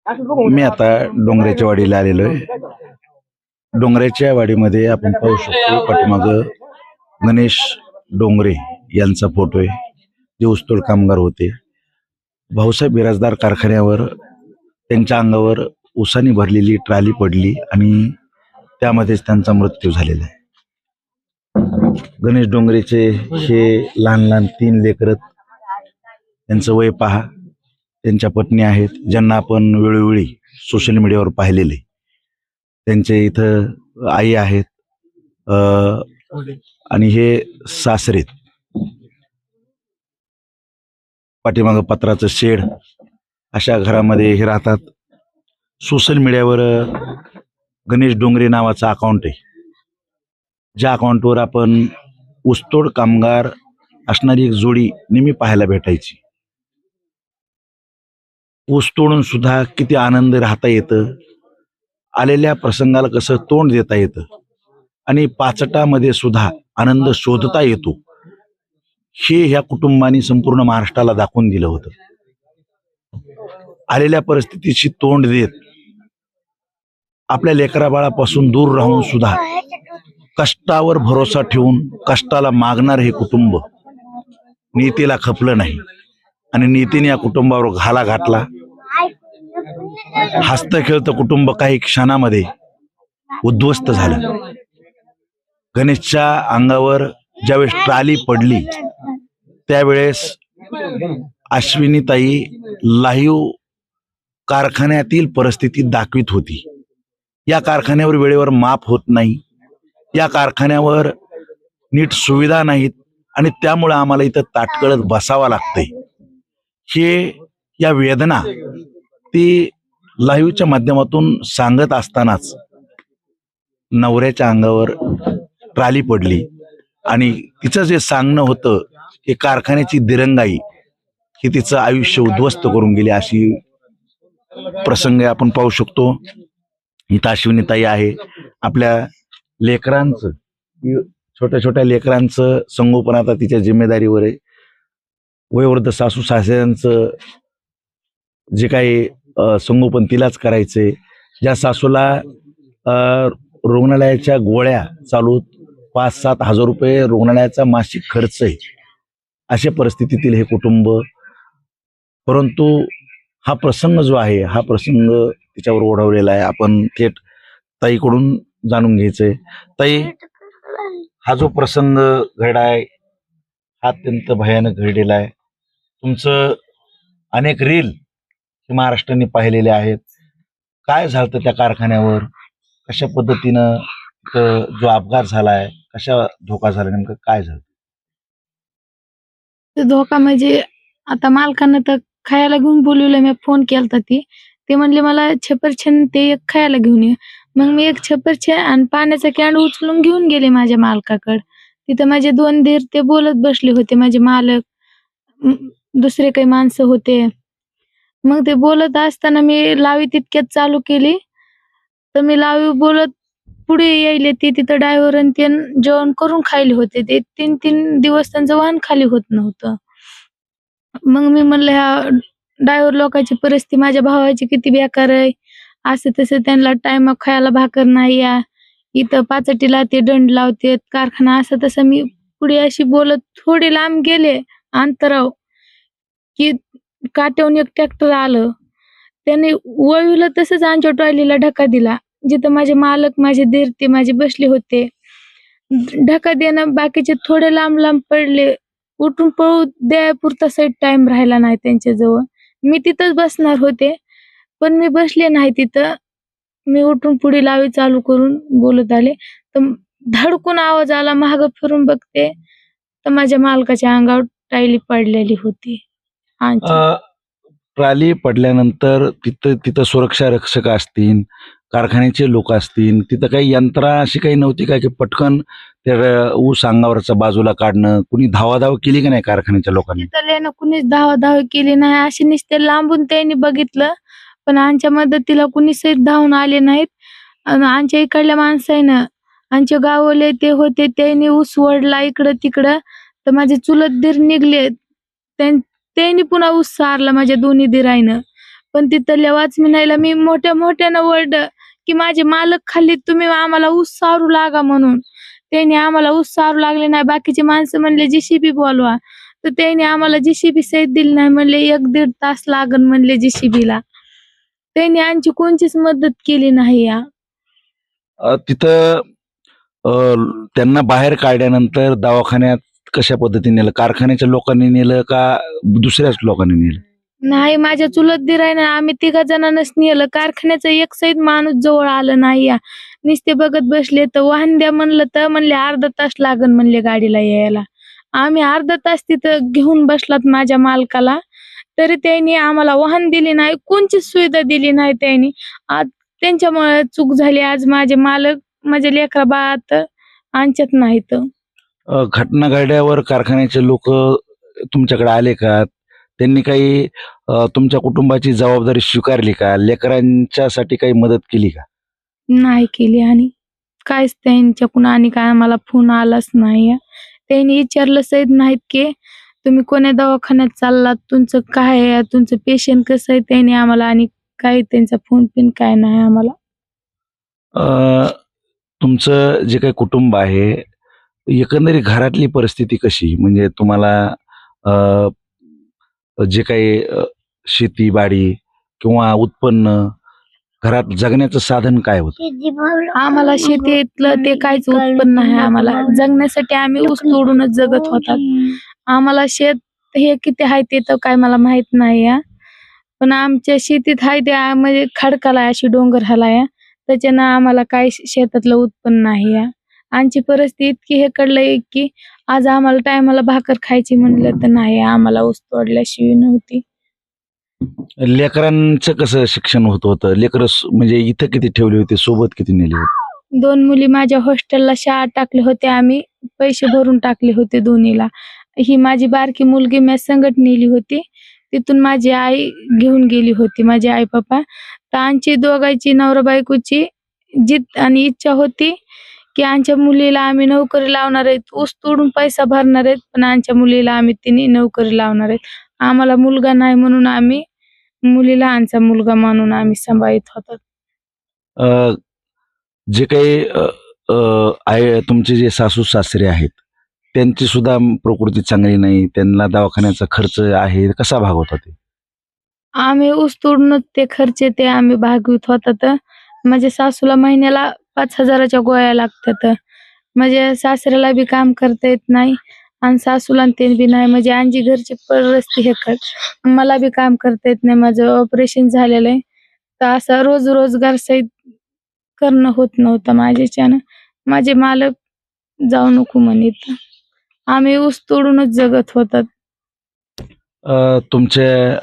मी आता डोंगराच्या वाडीला आलेलो आहे. डोंगराच्या वाडीमध्ये आपण पाहू शकतो पाठीमागं गणेश डोंगरे यांचा फोटो आहे. जे ऊसतोड कामगार होते. भाऊसाहेब बिराजदार कारखान्यावर त्यांच्या अंगावर ऊसाने भरलेली ट्राली पडली आणि त्यामध्येच त्यांचा मृत्यू झालेला आहे. गणेश डोंगरेचे हे लहान लहान 3 लेकरं, त्यांचं वय पहा. त्यांच्या पत्नी आहेत ज्यांना आपण वेळोवेळी सोशल मीडियावर पाहिलेले. त्यांचे इथं आई आहेत आणि हे सासरे. पाठीमागं पत्राचं शेड, अशा घरामध्ये हे राहतात. सोशल मीडियावर गणेश डोंगरे नावाचा अकाउंट आहे, ज्या अकाउंटवर आपण ऊसतोड कामगार असणारी एक जोडी नेहमी पाहायला भेटायची. ऊस तोडून सुद्धा किती आनंद राहता येतं, आलेल्या प्रसंगाला कसं तोंड देता येतं आणि पाचटामध्ये सुद्धा आनंद शोधता येतो, हे ह्या कुटुंबाने संपूर्ण महाराष्ट्राला दाखवून दिलं होतं. आलेल्या परिस्थितीची तोंड देत आपल्या लेकराबाळापासून दूर राहून सुद्धा कष्टावर भरोसा ठेवून कष्टाला मागणार हे कुटुंब नीतीला खपलं नाही आणि नीतीने या कुटुंबावर घाला घातला. हसत खेळतं कुटुंब काही क्षणामध्ये उद्ध्वस्त झालं. गणेशच्या अंगावर ज्यावेळेस ट्राली पडली त्यावेळेस अश्विनीताई लाईव्ह कारखान्यातील परिस्थिती दाखवित होती. या कारखान्यावर वेळेवर माप होत नाही, या कारखान्यावर नीट सुविधा नाहीत आणि त्यामुळे आम्हाला इथं ताटकळत बसावं लागतंय. हे या वेदना ती लाईव्हच्या माध्यमातून सांगत असतानाच नवऱ्याच्या अंगावर ट्राली पडली आणि तिचं जे सांगणं होतं की कारखान्याची दिरंगाई ही तिचं आयुष्य उद्ध्वस्त करून गेली, अशी प्रसंग आपण पाहू शकतो. इथं अश्विनीताई आहे. आपल्या लेकरांचं, छोट्या छोट्या लेकरांचं संगोपन आता तिच्या जिम्मेदारीवर आहे. वयोवृद्ध सासू सासऱ्यांचं जे काही संगोपन तिलाच करायचंय. ज्या सासूला रुग्णालयाच्या गोळ्या चालू 5-7 हजार रुपये रुग्णालयाचा मासिक खर्च आहे, अशा परिस्थितीतील हे कुटुंब. परंतु हा प्रसंग जो आहे, हा प्रसंग तिच्यावर ओढवलेला आहे. आपण थेट ताईकडून जाणून घ्यायचंय. ताई, हा जो प्रसंग घडाय हा अत्यंत भयानक घडलेला आहे. तुमचं अनेक रील महाराष्ट्राने पाहिलेले आहेत. काय झालं त्या कारखान्यावर, कशा पद्धतीनं जो अपघात झालाय, कशा धोका झाला, नेमकं काय झालं? धोका म्हणजे आता मालकांना तर खायला घेऊन बोलवलं. मी फोन केलता ते म्हणले मला छपरछन ते एक खायला घेऊन ये. मग मी एक छपरछन आणि पाण्याचा कॅन उचलून घेऊन गेले माझ्या मालकाकडे. तिथं माझे 2 धीर ते बोलत बसले होते, माझे मालक, दुसरे काही माणसं होते. मग ते बोलत असताना मी लावी तितक्यात चालू केली. तर मी लावी बोलत पुढे यायले, ते तिथं ड्रायव्हर आणि ते जेवण करून खायले होते. ते 3-3 दिवस त्यांचं वाहन खाली होत नव्हतं. मग मी म्हणलं ह्या ड्रायव्हर लोकांची परिस्थिती, माझ्या भावाची किती बेकार आहे. असं तसं त्यांना टायमा खायला भाकर नाही, या इथं पाचटीला ते दंड लावतेत कारखाना, असं तसं. मी पुढे अशी बोलत थोडे लांब गेले अंतराव की काट्यावरून एक ट्रॅक्टर आलं. त्याने वळविलं तसंच आमच्या ट्रॉलीला धक्का दिला. जिथं माझे मालक, माझे दीर ते माझे बसले होते. धक्का देणं बाकीचे थोडे लांब लांब पडले. उठून पळू द्यापुरता साईड टाइम राहिला नाही त्यांच्याजवळ. मी तिथंच बसणार होते पण मी बसले नाही तिथं. मी उठून पुढे लावी चालू करून बोलत आले तर धडकून आवाज आला. मागं फिरून बघते तर माझ्या मालकाच्या अंगावर टायली पडलेली होती. ट्राली पडल्यानंतर तिथं सुरक्षा रक्षक असतील, कारखान्याचे लोक असतील, तिथं काही यंत्रणा अशी काही नव्हती का की पटकन त्या ऊस अंगावरचा बाजूला काढणं? कुणी धावाधाव केली की नाही कारखान्याच्या लोकांनी? तिथल्यानं कुणीच धावाधाव केली नाही. अशी नुसते लांबून त्यांनी बघितलं पण आमच्या मदतीला कुणी सहित धावून आले नाहीत. आमच्या इकडल्या माणसानं, आमचे गावले ते होते, त्यांनी ऊस वडला इकडं तिकडं. तर माझे चुलत दीर निघले, त्यांनी पुन्हा ऊस सारला माझ्या दोन्ही दिराईनं. पण तिथल्या वॉचमॅनला मी मोठ्या मोठ्यानं ओरडलं की माझे मालक खाली, तुम्ही आम्हाला ऊस सारू लागा म्हणून. त्यांनी आम्हाला ऊस सारू लागले नाही. बाकीचे माणसं म्हणले JCB बोलवा, तर त्यांनी आम्हाला JCB सहित दिली नाही. म्हणले 1-1.5 तास लागन म्हणले JCBला. त्यांनी आमची कोणचीच मदत केली नाही. तिथं त्यांना बाहेर काढल्यानंतर दवाखान्यात कशा पद्धतीने नेलं? कारखान्याच्या लोकांनी नेलं का दुसऱ्याच लोकांनी नेलं? नाही, माझ्या चुलत दिराने आम्ही 3 जणांनाच नेलं. कारखान्याचा एक सहित माणूस जवळ आलं नाही. नुसते बघत बसले. तर वाहन द्या म्हणलं तर म्हणले अर्धा तास लागन म्हणले गाडीला यायला. आम्ही अर्धा तास तिथं घेऊन बसलात माझ्या मालकाला, तरी त्यांनी आम्हाला वाहन दिले नाही, कोणचीच सुविधा दिली नाही त्यांनी. आज त्यांच्यामुळे चूक झाली. आज माझे मालक माझ्या लेकरा बाळात आमच्यात नाहीत. घटना घडल्यावर कारखान्याचे लोक तुमच्याकडे आले का? त्यांनी काही तुमच्या कुटुंबाची जबाबदारी स्वीकारली का? लेकरांच्यासाठी काही मदत केली का? नाही केली आणि काहीच त्यांच्याकडून आणि काय आम्हाला फोन आलाच नाही. त्यांनी विचारलं सहित नाहीत की तुम्ही कोण्या दवाखान्यात चाललात, तुमचं काय आहे, तुमचं पेशंट कसं आहे, त्यांनी आम्हाला आणि काही त्यांचा फोन पिन काय नाही आम्हाला. तुमचं जे काही कुटुंब आहे, एकंदरीत घरातली परिस्थिती कशी? म्हणजे तुम्हाला जे काही शेती-बाडी किंवा उत्पन्न, घरात जगण्याचं साधन काय होतं? आम्हाला शेतीतलं ते काहीच उत्पन्न नाही. आम्हाला जगण्यासाठी आम्ही ऊस तोडूनच जगत होतात. आम्हाला शेत हे किती आहे ते तर काय मला माहित नाही. पण आमच्या शेतीत आहे ते म्हणजे खडकाला अशी डोंगर हालाय, त्याच्यानं आम्हाला काही शेतातलं उत्पन्न नाही. आमची परिस्थिती इतकी हेकडलंय की आज आम्हाला टायमाला भाकर खायची म्हणलं तर नाही, आम्हाला ऊस तोडल्याशिवाय नव्हती. लेकरांचं कसं शिक्षण होत होतं? लेकरं म्हणजे इथं किती ठेवले होते, सोबत किती नेले होते? 2 मुली माझ्या हॉस्टेलला शाळेत टाकले होते. आम्ही पैसे भरून टाकले होते दोन्हीला. ही माझी बारकी मुलगी मी संगट नेली होती. तिथून माझी आई घेऊन गेली होती, माझे आई-पप्पा. तर आमची दोघांची नवरा बायकोची जिद्द आणि इच्छा होती की आमच्या मुलीला आम्ही नोकरी लावणार आहेत. ऊस तोडून पैसा भरणार आहेत, पण आमच्या मुलीला आम्ही तिने नोकरी लावणार आहेत. आम्हाला मुलगा नाही म्हणून आम्ही मुलीला आमचा मुलगा मानून आम्ही सांभाळत होतो. अ, जे काही आहे तुमचे जे सासू-सासरे आहेत, त्यांची सुद्धा प्रकृती चांगली नाही, त्यांना दवाखान्याचा खर्च आहे, कसा भागवता ते? आम्ही ऊस तोडूनच ते खर्च ते आम्ही भागवत होतात. माझ्या सासूला महिन्याला 5,000च्या गोळ्या लागतात. माझ्या सासऱ्याला बी काम करता येत नाही आणि सासूला आणि ते बी नाही. म्हणजे आमची घरची परिस्थिती हेकड. मला बी काम करता येत नाही. माझं ऑपरेशन झालेलं आहे. तर असं रोजगार सहित करणं होत नव्हतं माझ्याच्यानं. माझे मालक जाऊ नको म्हणीत. आम्ही ऊस तोडूनच जगत होतात. तुमच्या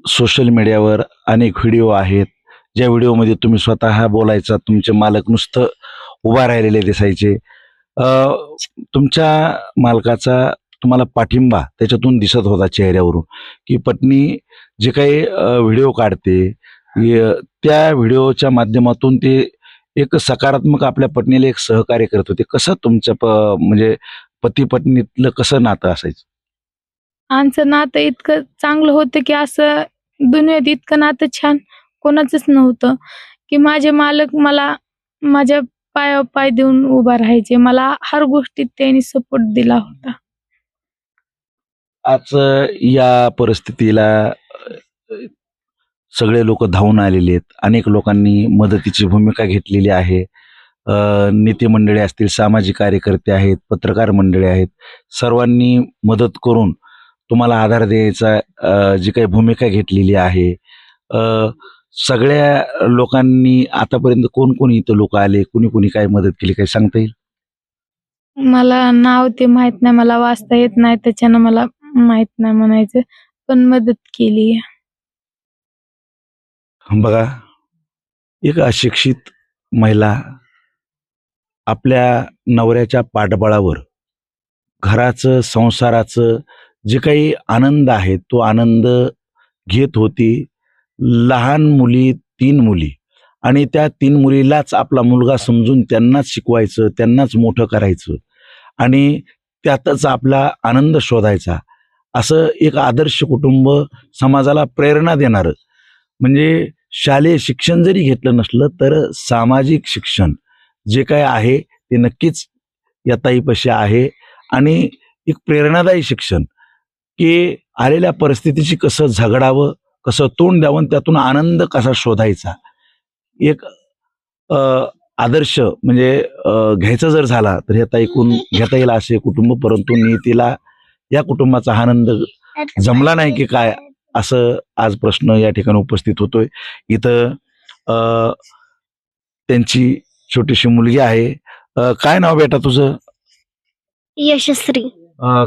सोशल मीडियावर अनेक व्हिडिओ आहेत, ज्या व्हिडिओमध्ये तुम्ही स्वतः बोलायचा, तुमचे मालक नुसतं उभा राहिलेले दिसायचे. तुमच्या मालकाचा तुम्हाला पाठिंबा त्याच्यातून दिसत होता चेहऱ्यावरून, की पत्नी जे काही व्हिडिओ काढते, त्या व्हिडिओच्या माध्यमातून ते एक सकारात्मक आपल्या पत्नीला एक सहकार्य करत होते. कसं तुमचं म्हणजे पती पत्नीतलं कसं नातं असायचं? आमचं नातं इतकं चांगलं होतं की असं दुनियेत इतकं नातं छान कोणाचंच नव्हतं. की माझे मालक मला माझ्या पायावर पाय देऊन उभा राहायचे. मला हर गोष्टीत त्यांनी सपोर्ट दिला होता. आज या परिस्थितीला सगळे लोक धावून आलेले आहेत. अनेक लोकांनी मदतीची भूमिका घेतलेली आहे. नेते मंडळी असतील, सामाजिक कार्यकर्ते आहेत, पत्रकार मंडळी आहेत, सर्वांनी मदत करून तुम्हाला आधार द्यायचा जी काही भूमिका घेतलेली आहे. सगळ्या लोकांनी आतापर्यंत कोण कोण इथं लोक आले, कुणी काय मदत केली, काही सांगता येईल? मला नाव ते माहित नाही, मला वाचता येत नाही, त्याच्यानं मला माहित नाही म्हणायचं, पण मदत केली. बघा, एक अशिक्षित महिला आपल्या नवऱ्याच्या पाठबळावर घराचं, संसाराचं जे काही आनंद आहे तो आनंद घेत होती. लहान मुली, 3 मुली, आणि त्या 3 मुलीलाच आपला मुलगा समजून त्यांनाच शिकवायचं, त्यांनाच मोठं करायचं आणि त्यातच आपला आनंद शोधायचा. असं एक आदर्श कुटुंब, समाजाला प्रेरणा देणारं म्हणजे शालेय शिक्षण जरी घेतलं नसलं तर सामाजिक शिक्षण जे काय आहे ते नक्कीच या ताईपाशी आहे. आणि एक प्रेरणादायी शिक्षण की आलेल्या परिस्थितीची कसं झगडावं, कसं तोंड द्यावं आणि त्यातून आनंद कसा शोधायचा. एक आदर्श म्हणजे घ्यायचा जर झाला तर ह्या ताईकून घेता येईल असे कुटुंब, परंतु नियतीला या कुटुंबाचा हा आनंद जमला नाही की काय, असं आज प्रश्न या ठिकाणी उपस्थित होतोय. इथं त्यांची छोटीशी मुलगी आहे. काय नाव बेटा तुझं? यशस्वी.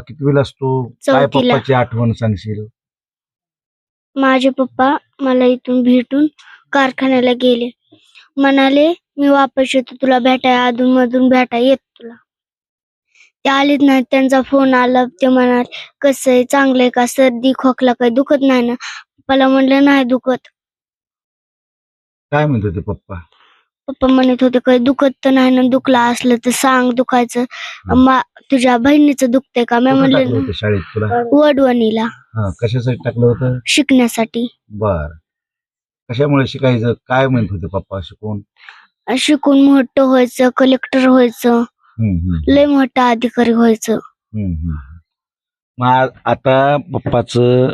कितवीला असतो? काय चौथीला. पप्पाची आठवण सांगशील? माझे पप्पा मला इथून भेटून कारखान्याला गेले. म्हणाले मी वापस येतो तुला भेटाय, अधून मधून भेटाय येत तुला. ते आलेच नाही. त्यांचा फोन आला. ते म्हणाले कसं आहे, चांगलंय का, सर्दी खोकला काही दुखत नाही ना? पप्पाला म्हणलं नाही दुखत. काय म्हणत होते पप्पा? पप्पा म्हणत होते काही दुखत तर नाही ना, दुखला असलं तर सांग दुखायचं. तुझ्या बहिणीचं दुखतंय का? मी कुठं टाकलं म्हणलं होतं शाळेत तुला? वडवणीला कशासाठी टाकलं होतं? शिकण्यासाठी. बर. कशामुळे शिकायचं? काय म्हणत होते पप्पा शिकून? शिकून मोठं व्हायचं, कलेक्टर व्हायचं, लय मोठा अधिकारी व्हायचं. मग आता पप्पाचं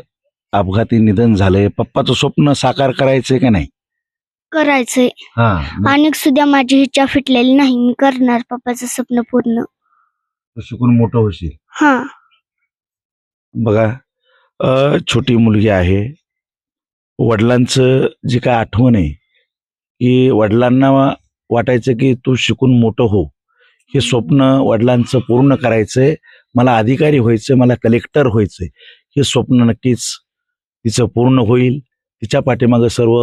अपघाती निधन झालंय, पप्पाचं स्वप्न साकार करायचंय का नाही? करायचंय. मग अनेक सुद्धा माझी इच्छा फिटलेली नाही. मी करणार पप्पाचं स्वप्न पूर्ण. तू शिकून मोठं होशील. हा. बघा, छोटी मुलगी आहे. वडिलांचं जे काय आठवण आहे की वडिलांना वाटायचं की तू शिकून मोठं हो, हे स्वप्न वडिलांचं पूर्ण करायचंय, मला अधिकारी व्हायचंय, मला कलेक्टर व्हायचंय, हे स्वप्न नक्कीच तिचं पूर्ण होईल. तिच्या पाठीमागं सर्व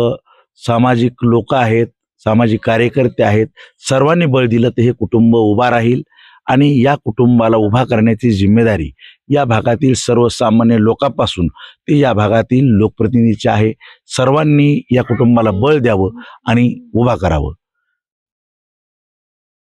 सामाजिक लोक आहेत, सामाजिक कार्यकर्ते आहेत. सर्वांनी बळ दिलं तर हे कुटुंब उभा राहील आणि या कुटुंबाला उभा करण्याची जिम्मेदारी या भागातील सर्वसामान्य लोकांपासून ते या भागातील लोकप्रतिनिधीची आहे. सर्वांनी या कुटुंबाला बळ द्यावं आणि उभा करावं.